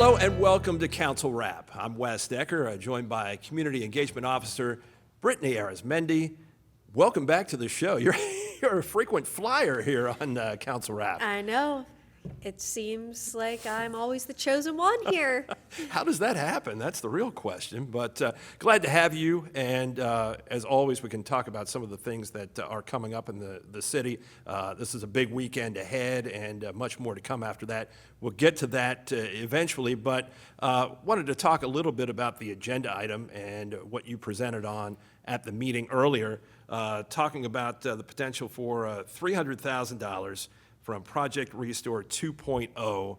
Hello and welcome to Council Wrap. I'm Wes Decker, joined by Community Engagement Officer Brittany Arizmendi. Welcome back to the show. You're a frequent flyer here on Council Wrap. I know. It seems like I'm always the chosen one here. How does that happen? That's the real question. But glad to have you. And as always, we can talk about some of the things that are coming up in the city. This is a big weekend ahead and much more to come after that. We'll get to that eventually, but wanted to talk a little bit about the agenda item and what you presented on at the meeting earlier, talking about the potential for $300,000 from Project Restore 2.0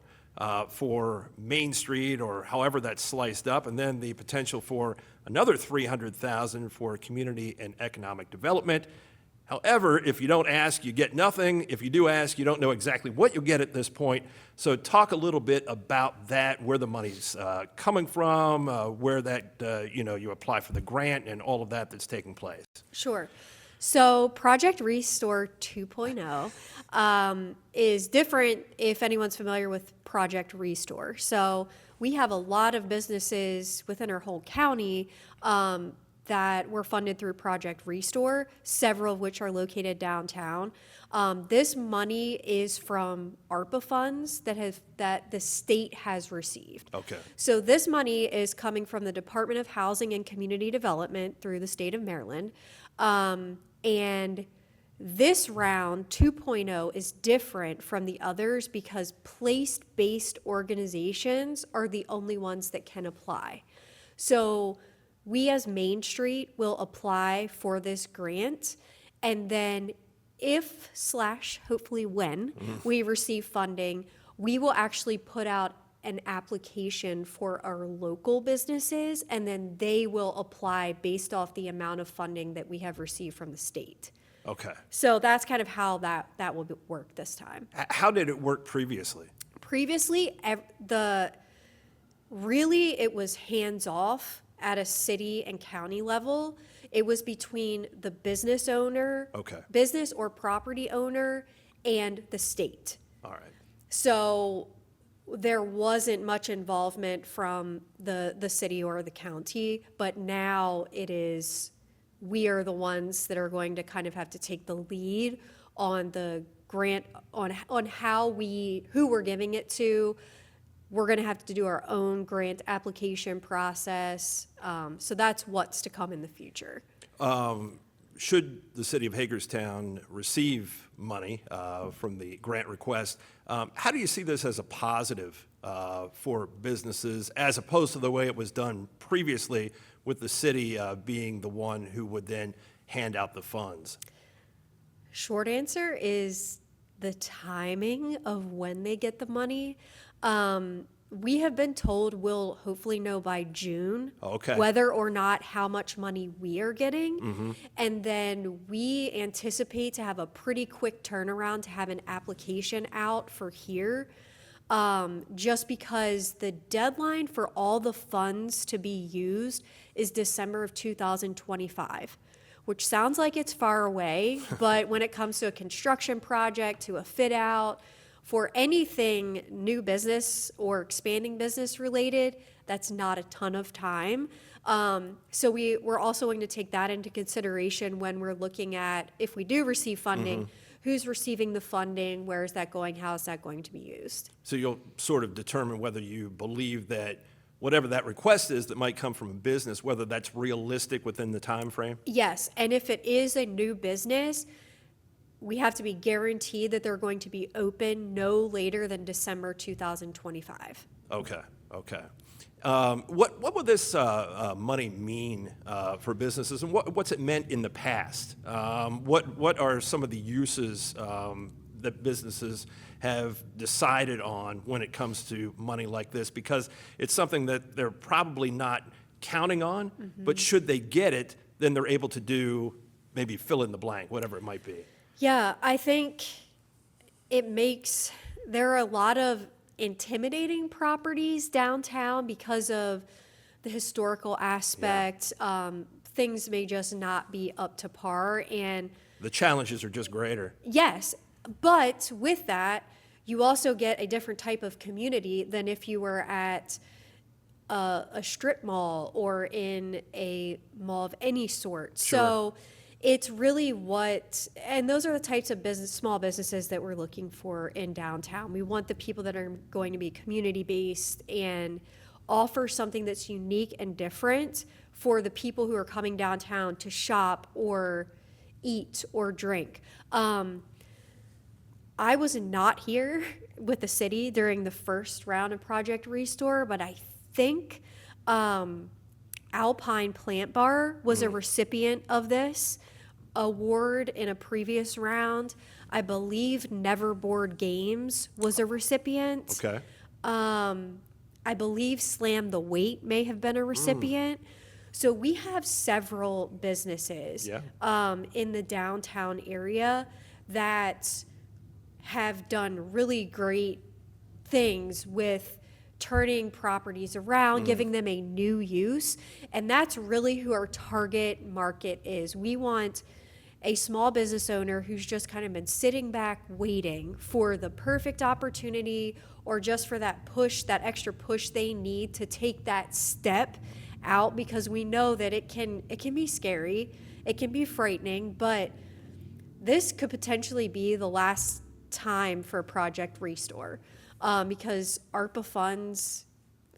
for Main Street, or however that's sliced up, and then the potential for another $300,000 for community and economic development. However, if you don't ask, you get nothing. If you do ask, you don't know exactly what you'll get at this point. So talk a little bit about that, where the money's coming from, where that, you apply for the grant and all of that that's taking place. Sure. So Project Restore 2.0 is different if anyone's familiar with Project Restore. So we have a lot of businesses within our whole county that were funded through Project Restore, several of which are located downtown. This money is from ARPA funds that the state has received. Okay. So this money is coming from the Department of Housing and Community Development through the state of Maryland. And this round 2.0 is different from the others because place-based organizations are the only ones that can apply. So we as Main Street will apply for this grant, and then hopefully when we receive funding, we will actually put out an application for our local businesses, and then they will apply based off the amount of funding that we have received from the state. Okay. So that's kind of how that will work this time. How did it work previously? Previously, it was hands-off at a city and county level. It was between the business owner, business or property owner, and the state. All right. So there wasn't much involvement from the city or the county, but now we are the ones that are going to kind of have to take the lead on the grant, on who we're giving it to. We're going to have to do our own grant application process. So that's what's to come in the future. Should the city of Hagerstown receive money from the grant request, how do you see this as a positive for businesses as opposed to the way it was done previously with the city being the one who would then hand out the funds? Short answer is the timing of when they get the money. We have been told we'll hopefully know by June whether or not how much money we are getting. And then we anticipate to have a pretty quick turnaround to have an application out for here, just because the deadline for all the funds to be used is December of 2025, which sounds like it's far away, but when it comes to a construction project, to a fit out, for anything new business or expanding business related, that's not a ton of time. So we're also going to take that into consideration when we're looking at, if we do receive funding, who's receiving the funding, where is that going, how is that going to be used? So you'll sort of determine whether you believe that whatever that request is that might come from a business, whether that's realistic within the time frame? Yes, and if it is a new business, we have to be guaranteed that they're going to be open no later than December 2025. Okay. What would this money mean for businesses, and what's it meant in the past? What are some of the uses that businesses have decided on when it comes to money like this? Because it's something that they're probably not counting on, but should they get it, then they're able to do maybe fill in the blank, whatever it might be. Yeah, I think there are a lot of intimidating properties downtown because of the historical aspect. Things may just not be up to par, and the challenges are just greater. yes, but with that, you also get a different type of community than if you were at a strip mall or in a mall of any sort. Sure. So it's really and those are the types of small businesses that we're looking for in downtown. We want the people that are going to be community-based and offer something that's unique and different for the people who are coming downtown to shop or eat or drink. I was not here with the city during the first round of Project Restore, but I think Alpine Plant Bar was a recipient of this award in a previous round. I believe Neverboard Games was a recipient. Okay. I believe Slam the Weight may have been a recipient. So we have several businesses in the downtown area that have done really great things with turning properties around, giving them a new use. And that's really who our target market is. We want a small business owner who's just kind of been sitting back waiting for the perfect opportunity or just for that push, that extra push they need to take that step out, because we know that it can be scary, it can be frightening, but this could potentially be the last time for Project Restore, because ARPA funds,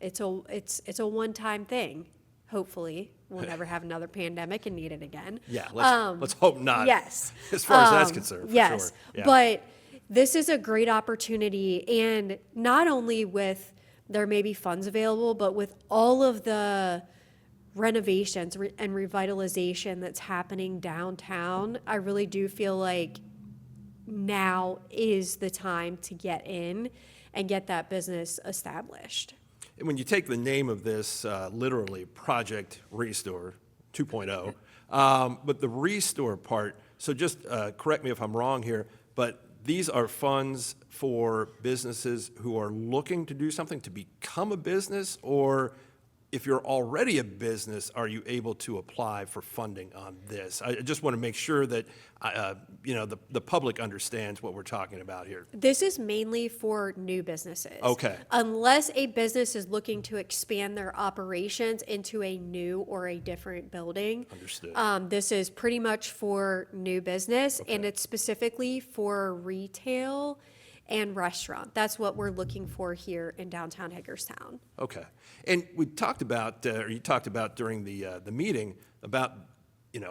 it's a one-time thing. Hopefully, we'll never have another pandemic and need it again. Yeah, let's hope not. Yes, as far as that's concerned. For yes, sure. Yeah. but this is a great opportunity, and not only with there may be funds available, but with all of the renovations and revitalization that's happening downtown, I really do feel like now is the time to get in and get that business established. And when you take the name of this literally, Project Restore 2.0, but the restore part, so just correct me if I'm wrong here, but these are funds for businesses who are looking to do something to become a business, or if you're already a business, are you able to apply for funding on this? I just want to make sure that the public understands what we're talking about here. This is mainly for new businesses. Okay. Unless a business is looking to expand their operations into a new or a different building. Understood. This is pretty much for new business, and it's specifically for retail and restaurant. That's what we're looking for here in downtown Hagerstown. Okay. And we talked about, or you talked about during the meeting about,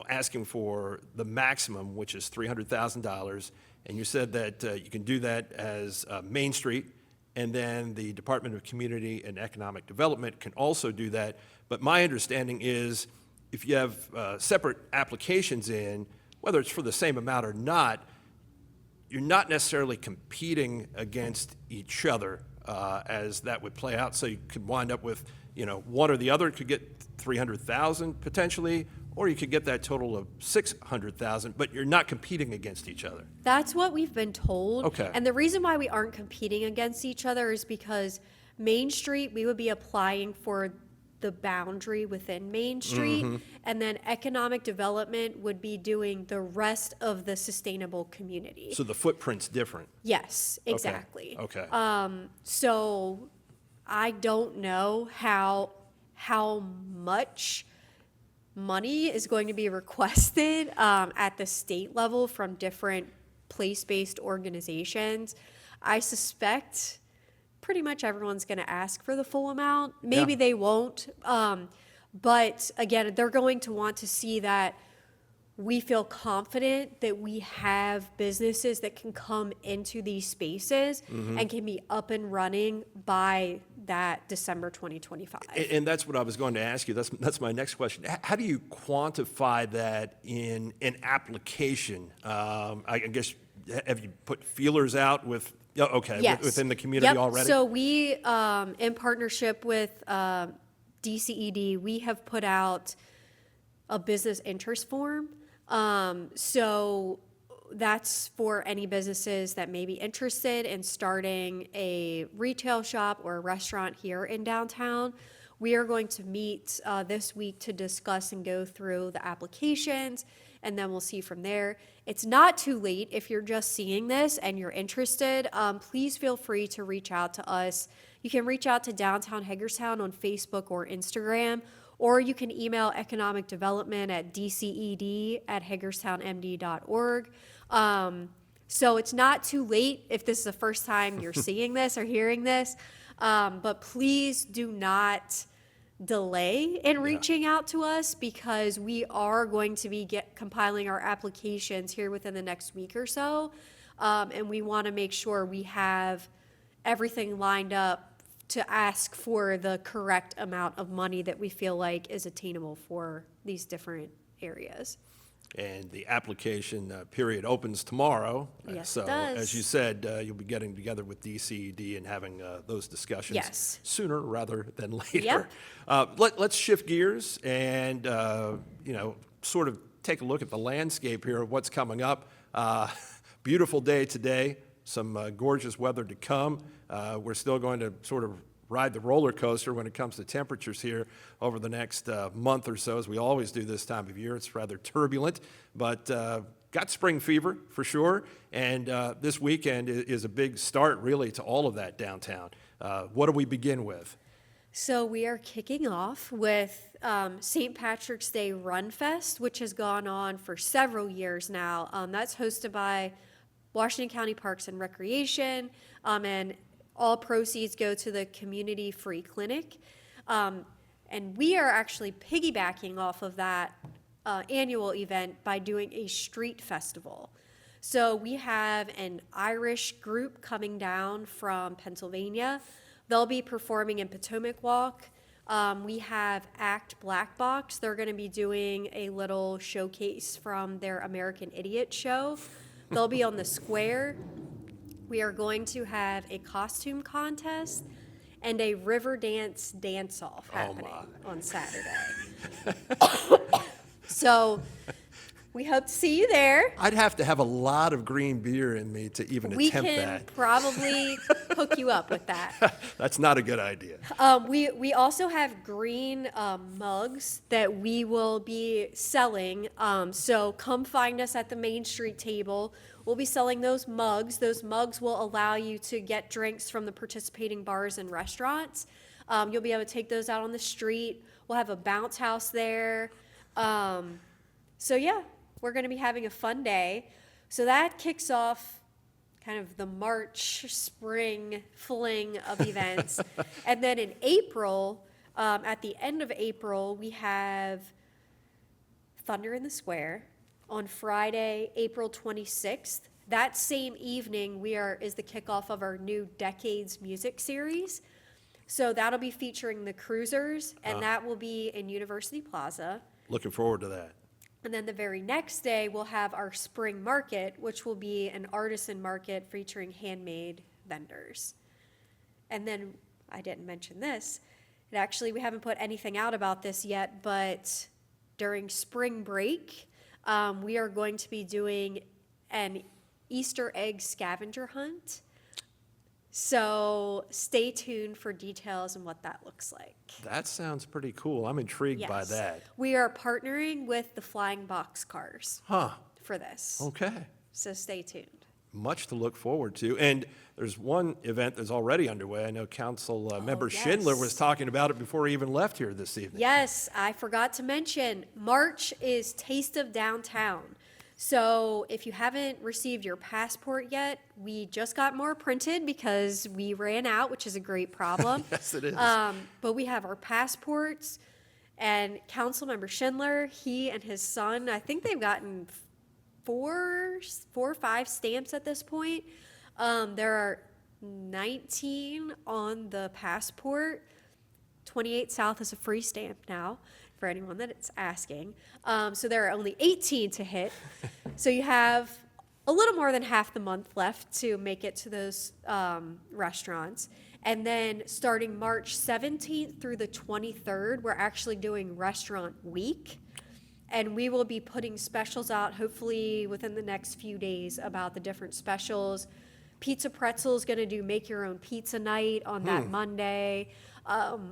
asking for the maximum, which is $300,000, and you said that you can do that as Main Street, and then the Department of Community and Economic Development can also do that. But my understanding is if you have separate applications in, whether it's for the same amount or not, you're not necessarily competing against each other as that would play out. So you could wind up with, one or the other could get 300,000 potentially, or you could get that total of 600,000, but you're not competing against each other. That's what we've been told. Okay. And the reason why we aren't competing against each other is because Main Street, we would be applying for the boundary within Main Street, and then economic development would be doing the rest of the sustainable community. So the footprint's different. Yes, exactly. Okay. So I don't know how much money is going to be requested at the state level from different place-based organizations. I suspect pretty much everyone's going to ask for the full amount. Maybe they won't. But again, they're going to want to see that we feel confident that we have businesses that can come into these spaces and can be up and running by that December 2025. And that's what I was going to ask you. That's my next question. How do you quantify that in an application? I guess, have you put feelers out with, Yes. within the community already? So we, in partnership with DCED, we have put out a business interest form. So that's for any businesses that may be interested in starting a retail shop or a restaurant here in downtown. We are going to meet this week to discuss and go through the applications and then we'll see from there. It's not too late. If you're just seeing this and you're interested, please feel free to reach out to us. You can reach out to Downtown Hagerstown on Facebook or Instagram, or you can email economic development at dced@hagerstownmd.org. So it's not too late if this is the first time you're seeing this or hearing this, but please do not delay in reaching out to us, because we are going to be compiling our applications here within the next week or so, and we want to make sure we have everything lined up to ask for the correct amount of money that we feel like is attainable for these different areas. And the application period opens tomorrow. Yes, so it does. As you said, you'll be getting together with DCED and having those discussions Yes. sooner rather than later. Yep. Let's shift gears and sort of take a look at the landscape here of what's coming up. Beautiful day today, some gorgeous weather to come. We're still going to sort of ride the roller coaster when it comes to temperatures here over the next month or so, as we always do this time of year. It's rather turbulent, but got spring fever for sure, and this weekend is a big start really to all of that downtown. What do we begin with? So we are kicking off with St. Patrick's Day Run Fest, which has gone on for several years now. That's hosted by Washington County Parks and Recreation, and all proceeds go to the Community Free Clinic. And we are actually piggybacking off of that annual event by doing a street festival. So we have an Irish group coming down from Pennsylvania. They'll be performing in Potomac Walk. We have Act Black Box. They're going to be doing a little showcase from their American Idiot show. They'll be on the square. We are going to have a costume contest and a river dance-off happening on Saturday. So we hope to see you there. I'd have to have a lot of green beer in me to even attempt that. We can probably hook you up with that. That's not a good idea. We also have green mugs that we will be selling. So come find us at the Main Street table. We'll be selling those mugs. Those mugs will allow you to get drinks from the participating bars and restaurants. You'll be able to take those out on the street. We'll have a bounce house there. So yeah, we're going to be having a fun day. So that kicks off kind of the March spring fling of events. And then in April, at the end of April, we have Thunder in the Square. On Friday, April 26th. That same evening, is the kickoff of our new Decades music series. So that'll be featuring the Cruisers, and that will be in University Plaza. Looking forward to that. And then the very next day, we'll have our spring market, which will be an artisan market featuring handmade vendors. And then, I didn't mention this, we haven't put anything out about this yet, but during spring break, we are going to be doing an Easter egg scavenger hunt. So stay tuned for details on what that looks like. That sounds pretty cool. I'm intrigued by that. We are partnering with the Flying Boxcars for this. Okay. So stay tuned. Much to look forward to. And there's one event that's already underway. I know Council Member Schindler was talking about it before he even left here this evening. Yes, I forgot to mention, March is Taste of Downtown. So if you haven't received your passport yet, we just got more printed because we ran out, which is a great problem. Yes, it is. But we have our passports, and Councilmember Schindler, he and his son, I think they've gotten four or five stamps at this point. There are 19 on the passport. 28 South is a free stamp now, for anyone that it's asking. So there are only 18 to hit. So you have a little more than half the month left to make it to those restaurants. And then starting March 17th through the 23rd, we're actually doing Restaurant Week. And we will be putting specials out, hopefully within the next few days, about the different specials. Pizza Pretzel is going to do Make Your Own Pizza Night on that Monday.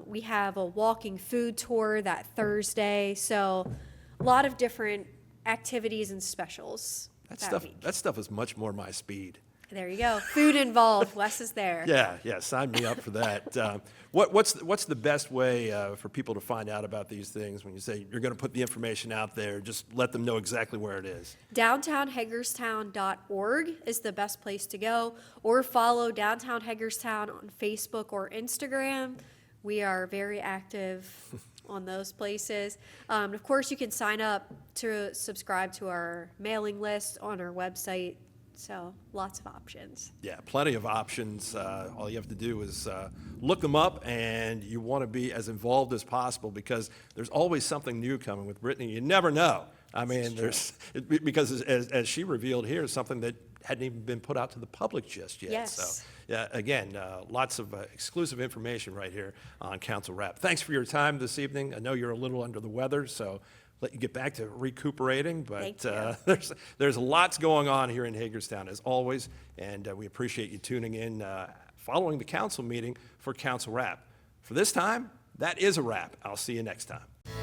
We have a walking food tour that Thursday. So a lot of different activities and specials that week. That stuff is much more my speed. There you go. Food involved. Wes is there. Yeah, sign me up for that. What's the best way for people to find out about these things when you say you're going to put the information out there? Just let them know exactly where it is. DowntownHagerstown.org is the best place to go, or follow Downtown Hagerstown on Facebook or Instagram. We are very active on those places. Of course, you can sign up to subscribe to our mailing list on our website. So lots of options. Yeah, plenty of options. All you have to do is look them up, and you want to be as involved as possible because there's always something new coming with Brittany. You never know. I mean, because as she revealed here, something that hadn't even been put out to the public just yet. Yes. So, yeah, again, lots of exclusive information right here on Council Wrap. Thanks for your time this evening. I know you're a little under the weather, so let you get back to recuperating, but there's lots going on here in Hagerstown as always, and we appreciate you tuning in following the council meeting for Council Wrap. For this time, that is a wrap. I'll see you next time.